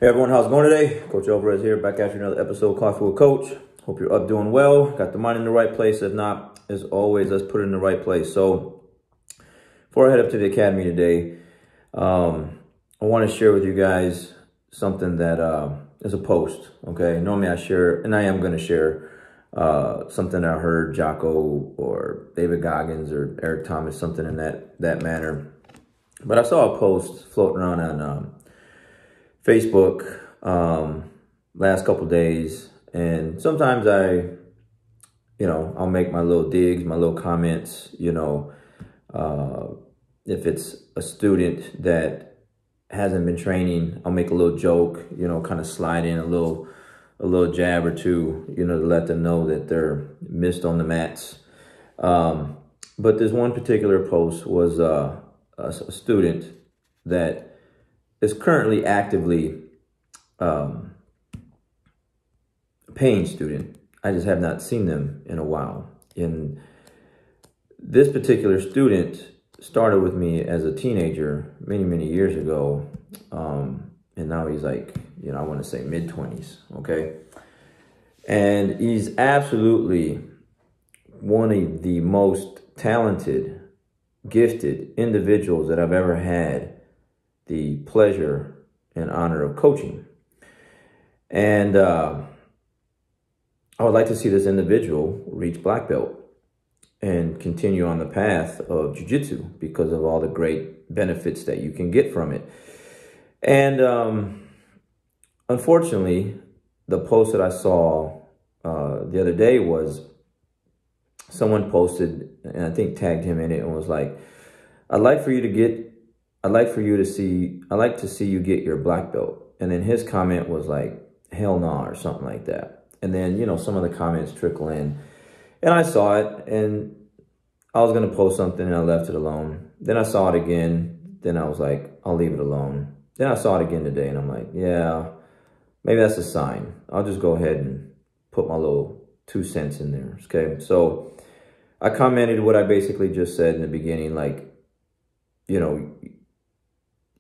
Hey everyone, how's it going today? Coach Alvarez here, back at you another episode of Coffee with Coach. Hope you're up doing well, got the mind in the right place. If not, as always, let's put it in the right place. So before I head up to the academy today, I want to share with you guys something that is a post, okay? Normally I share, and I am going to share something I heard Jocko or David Goggins or Eric Thomas, something in that manner. But I saw a post floating around on Facebook last couple days, and sometimes I'll make my little digs, my little comments, if it's a student that hasn't been training, I'll make a little joke, kind of slide in a little jab or two, to let them know that they're missed on the mats. But this one particular post was a student that is currently actively a paying student. I just have not seen them in a while. And this particular student started with me as a teenager many years ago. And now he's like, I want to say mid-20s, okay? And he's absolutely one of the most talented, gifted individuals that I've ever had the pleasure and honor of coaching. And I would like to see this individual reach black belt and continue on the path of jiu-jitsu because of all the great benefits that you can get from it. And unfortunately, the post that I saw the other day was someone posted, and I think tagged him in it, and was like, I'd like to see you get your black belt. And then his comment was like, hell nah, or something like that. And then, some of the comments trickle in. And I saw it, and I was going to post something, and I left it alone. Then I saw it again. Then I was like, I'll leave it alone. Then I saw it again today, and I'm like, yeah, maybe that's a sign. I'll just go ahead and put my little 2 cents in there, okay? So I commented what I basically just said in the beginning, like,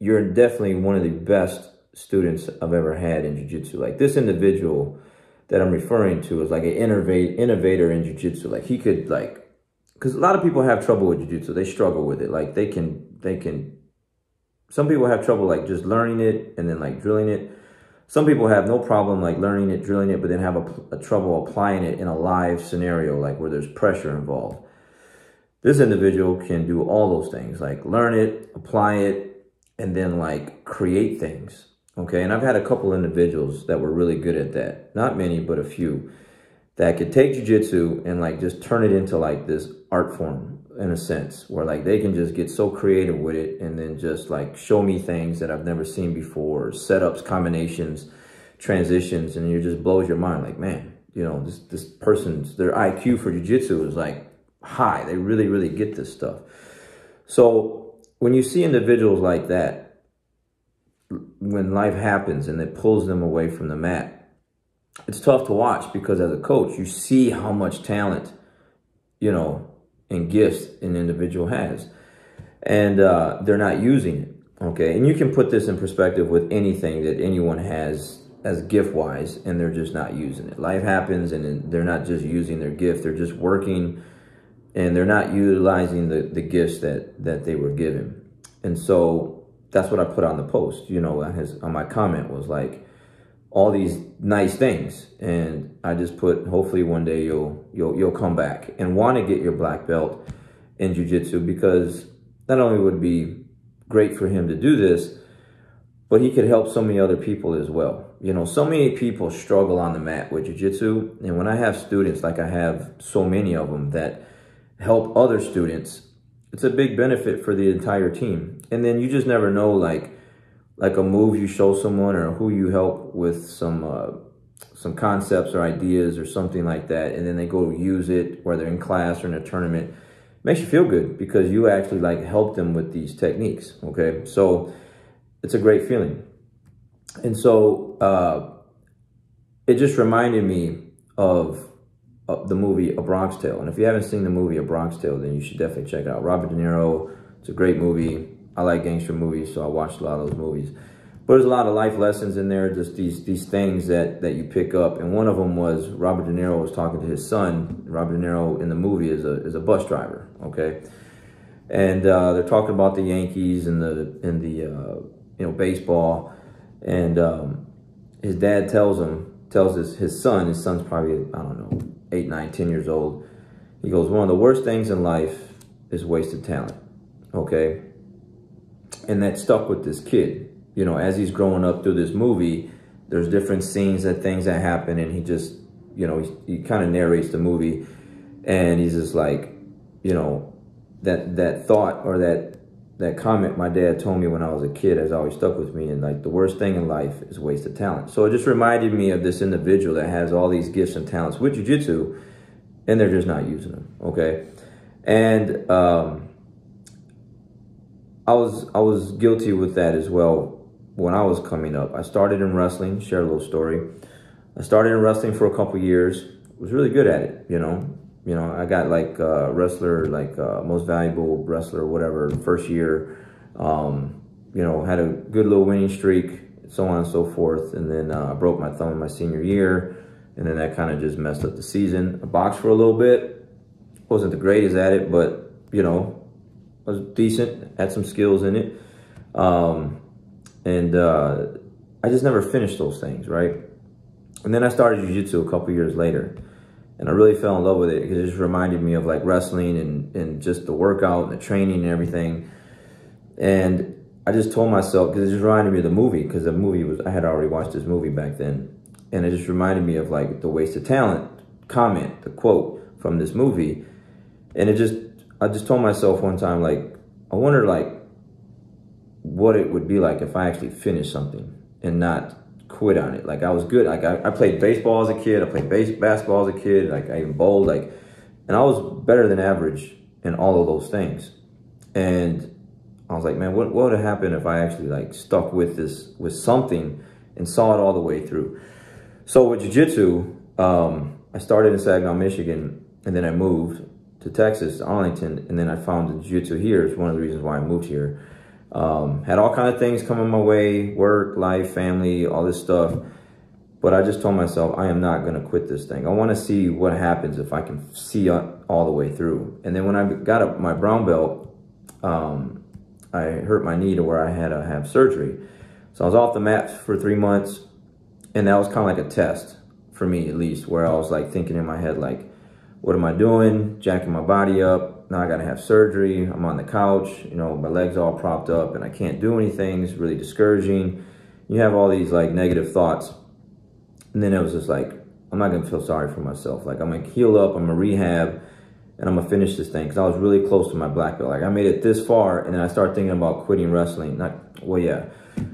you're definitely one of the best students I've ever had in jiu-jitsu. Like, this individual that I'm referring to is like an innovator in jiu-jitsu. Like, he could, like, because a lot of people have trouble with jiu-jitsu. They struggle with it. Like, some people have trouble, like, just learning it and then, like, drilling it. Some people have no problem, like, learning it, drilling it, but then have a trouble applying it in a live scenario, like, where there's pressure involved. This individual can do all those things, like, learn it, apply it, and then, like, create things, okay? And I've had a couple individuals that were really good at that. Not many, but a few, that could take jiu-jitsu and, like, just turn it into, like, this art form, in a sense, where, like, they can just get so creative with it and then just, like, show me things that I've never seen before, setups, combinations, transitions, and it just blows your mind. Like, man, this person's, their IQ for jiu-jitsu is, like, high. They really get this stuff. So when you see individuals like that, when life happens and it pulls them away from the mat, it's tough to watch, because as a coach, you see how much talent, and gifts an individual has, and they're not using it, okay? And you can put this in perspective with anything that anyone has as gift-wise, and they're just not using it. Life happens, and they're not just using their gift, they're just working, and they're not utilizing the gifts that they were given. And so that's what I put on the post, on my comment was like, all these nice things. And I just put, hopefully one day you'll come back and want to get your black belt in jiu-jitsu, because not only would it be great for him to do this, but he could help so many other people as well. So many people struggle on the mat with jiu-jitsu. And when I have students, like I have so many of them, that help other students, it's a big benefit for the entire team. And then you just never know, like a move you show someone, or who you help with some concepts or ideas or something like that, and then they go use it, whether in class or in a tournament. It makes you feel good, because you actually, like, help them with these techniques, okay? So it's a great feeling. And so it just reminded me of the movie A Bronx Tale. And if you haven't seen the movie A Bronx Tale, then you should definitely check it out. Robert De Niro, it's a great movie. I like gangster movies, so I watched a lot of those movies. But there's a lot of life lessons in there, just these things that you pick up. And one of them was Robert De Niro was talking to his son. Robert De Niro in the movie is a bus driver, okay? And they're talking about the Yankees and the baseball. And his dad tells his son's probably, I don't know, 8, 9, 10 years old. He goes, one of the worst things in life is wasted talent, okay? And that stuck with this kid. You know, as he's growing up through this movie, there's different scenes things that happen, and he just, you know, he kind of narrates the movie, and he's just like, you know, that thought or that comment my dad told me when I was a kid has always stuck with me. And like, the worst thing in life is wasted talent. So it just reminded me of this individual that has all these gifts and talents with jiu-jitsu, and they're just not using them, okay? And I was guilty with that as well. When I was coming up, I started in wrestling, share a little story. I started in wrestling for a couple years, was really good at it, you know. I got like wrestler, like most valuable wrestler or whatever, first year, you know, had a good little winning streak, so on and so forth. And then I broke my thumb in my senior year, and then that kind of just messed up the season. I boxed for a little bit, wasn't the greatest at it, but, you know, I was decent, had some skills in it. And I just never finished those things, right? And then I started jiu-jitsu a couple years later, and I really fell in love with it because it just reminded me of like wrestling and just the workout and the training and everything. And I just told myself, because it just reminded me of the movie, because the movie was, I had already watched this movie back then, and it just reminded me of like the wasted talent comment, the quote from this movie. And I just told myself one time, like, I wonder like what it would be like if I actually finished something and not quit on it. Like, I was good. Like, I played baseball as a kid. I played basketball as a kid. Like, I even bowled. Like, and I was better than average in all of those things. And I was like, man, what would have happened if I actually like stuck with something and saw it all the way through? So with jiu-jitsu, I started in Saginaw, Michigan, and then I moved to Texas, Arlington, and then I found the jiu-jitsu here. It's one of the reasons why I moved here. Had all kind of things coming my way, work, life, family, all this stuff. But I just told myself, I am not going to quit this thing. I want to see what happens if I can see all the way through. And then when I got up my brown belt, I hurt my knee to where I had to have surgery. So I was off the mat for 3 months, and that was kind of like a test for me, at least, where I was like thinking in my head, like, what am I doing? Jacking my body up. Now I got to have surgery. I'm on the couch, you know, my legs all propped up and I can't do anything. It's really discouraging. You have all these like negative thoughts. And then it was just like, I'm not going to feel sorry for myself. Like, I'm going to heal up, I'm going to rehab, and I'm going to finish this thing. Because I was really close to my black belt. Like, I made it this far, and then I started thinking about quitting wrestling. Well, yeah.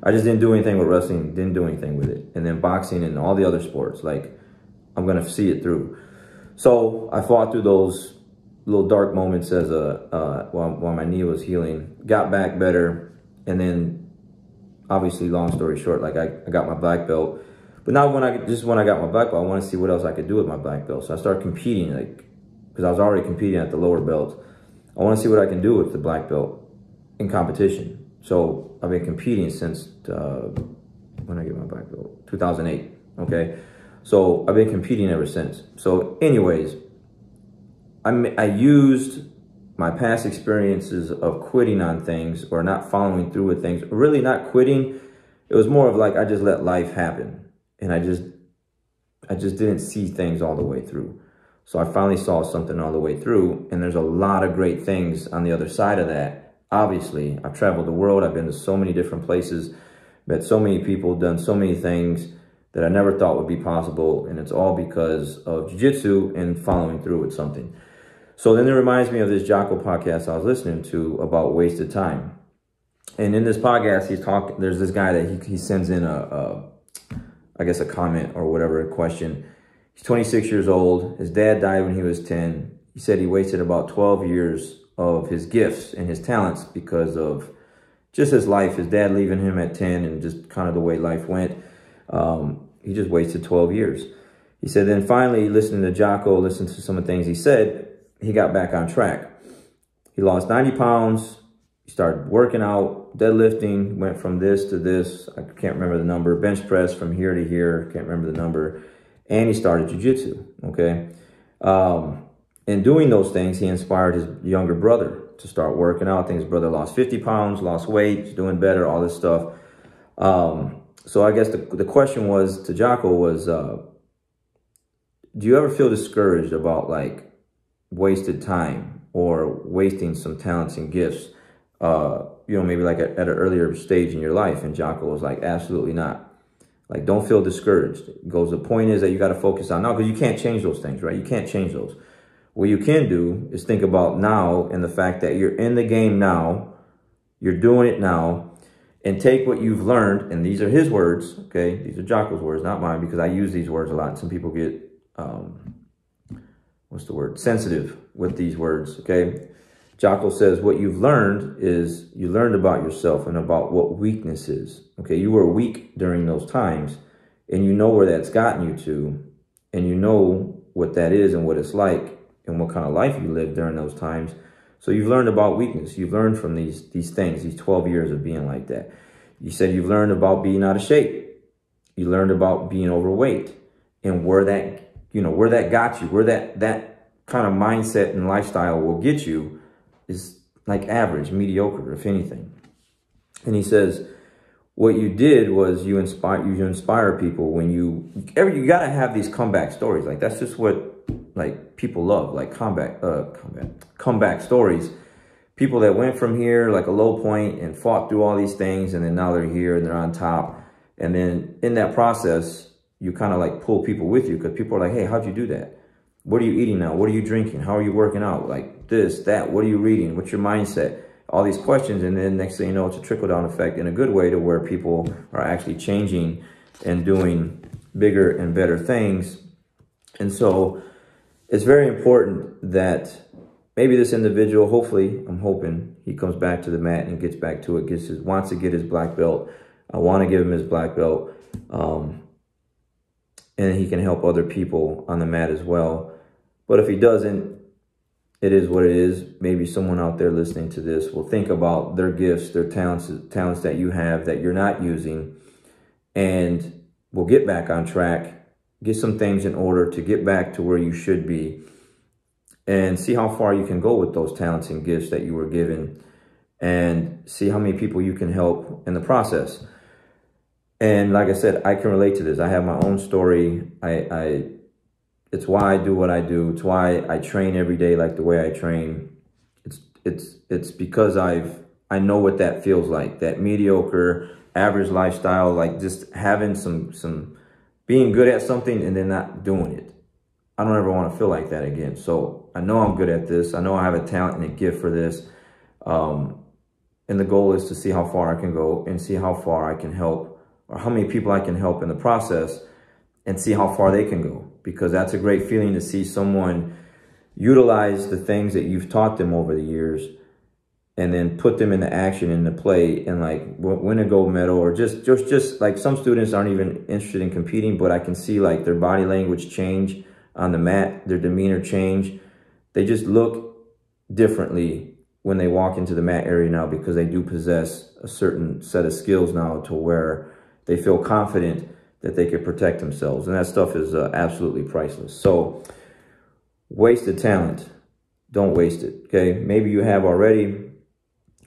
I just didn't do anything with wrestling, didn't do anything with it. And then boxing and all the other sports, like, I'm going to see it through. So I fought through those little dark moments while my knee was healing, got back better, and then obviously, long story short, like I got my black belt. But now when I got my black belt, I want to see what else I could do with my black belt. So I started competing, like, because I was already competing at the lower belts. I want to see what I can do with the black belt in competition. So I've been competing since when I get my black belt, 2008. Okay. So I've been competing ever since. So anyways, I used my past experiences of quitting on things or not following through with things. Really not quitting. It was more of like, I just let life happen. And I just didn't see things all the way through. So I finally saw something all the way through. And there's a lot of great things on the other side of that. Obviously, I've traveled the world. I've been to so many different places, met so many people, done so many things that I never thought would be possible. And it's all because of jiu-jitsu and following through with something. So then it reminds me of this Jocko podcast I was listening to about wasted time. And in this podcast, he's talking, there's this guy that he sends in I guess a comment or whatever, a question. He's 26 years old. His dad died when he was 10. He said he wasted about 12 years of his gifts and his talents because of just his life, his dad leaving him at 10 and just kind of the way life went. He just wasted 12 years. He said then finally, listening to Jocko, listening to some of the things he said, he got back on track. He lost 90 pounds He started working out, deadlifting, went from this to this. I can't remember the number. Bench press from here to here. Can't remember the number. And he started jiu-jitsu, okay? In doing those things, he inspired his younger brother to start working out. I think his brother lost 50 pounds, lost weight, he's doing better, all this stuff. So I guess the question was to Jocko was, do you ever feel discouraged about like wasted time or wasting some talents and gifts? You know, maybe like at an earlier stage in your life. And Jocko was like, absolutely not. Like, don't feel discouraged. It goes, the point is that you got to focus on now, because you can't change those things, right? You can't change those. What you can do is think about now and the fact that you're in the game now, you're doing it now, and take what you've learned, and these are his words, okay? These are Jocko's words, not mine, because I use these words a lot. Some people get, what's the word? Sensitive with these words, okay? Jocko says what you've learned is you learned about yourself and about what weakness is, okay? You were weak during those times, and you know where that's gotten you to, and you know what that is and what it's like and what kind of life you lived during those times. So you've learned about weakness. You've learned from these things, these 12 years of being like that. You said you've learned about being out of shape. You learned about being overweight and where that, you know, where that got you, where that kind of mindset and lifestyle will get you is like average, mediocre, if anything. And he says, what you did was you inspire people when you got to have these comeback stories. Like that's just what like people love, like comeback stories. People that went from here, like a low point, and fought through all these things, and then now they're here and they're on top. And then in that process, you kind of like pull people with you, because people are like, hey, how'd you do that? What are you eating now? What are you drinking? How are you working out? Like this, that, what are you reading? What's your mindset? All these questions. And then next thing you know, it's a trickle-down effect in a good way to where people are actually changing and doing bigger and better things. And so it's very important that maybe this individual, hopefully, I'm hoping he comes back to the mat and gets back to it, wants to get his black belt. I want to give him his black belt. And he can help other people on the mat as well. But if he doesn't, it is what it is. Maybe someone out there listening to this will think about their gifts, their talents that you have that you're not using, and will get back on track, get some things in order to get back to where you should be, and see how far you can go with those talents and gifts that you were given, and see how many people you can help in the process. And like I said, I can relate to this. I have my own story. It's why I do what I do. It's why I train every day like the way I train. It's because I know what that feels like, that mediocre, average lifestyle, like just having some being good at something and then not doing it. I don't ever want to feel like that again. So I know I'm good at this. I know I have a talent and a gift for this. And the goal is to see how far I can go and see how far I can help, or how many people I can help in the process, and see how far they can go. Because that's a great feeling to see someone utilize the things that you've taught them over the years and then put them into action, into play, and like win a gold medal, or just like some students aren't even interested in competing, but I can see like their body language change on the mat, their demeanor change. They just look differently when they walk into the mat area now, because they do possess a certain set of skills now to where they feel confident that they could protect themselves. And that stuff is absolutely priceless. So wasted talent, don't waste it, okay? Maybe you have already,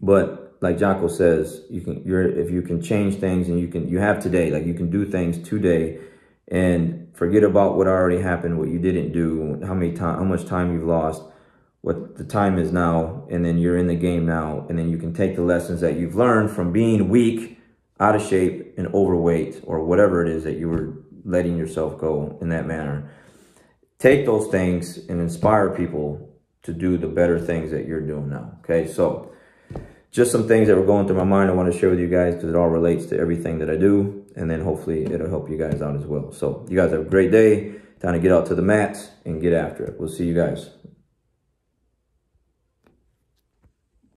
but like Jocko says, if you can change things, and you have today, like you can do things today and forget about what already happened, what you didn't do, how much time you've lost, what the time is now, and then you're in the game now, and then you can take the lessons that you've learned from being weak, out of shape, and overweight, or whatever it is that you were letting yourself go in that manner. Take those things and inspire people to do the better things that you're doing now, okay? So just some things that were going through my mind I want to share with you guys, because it all relates to everything that I do, and then hopefully it'll help you guys out as well. So you guys have a great day. Time to get out to the mats and get after it. We'll see you guys.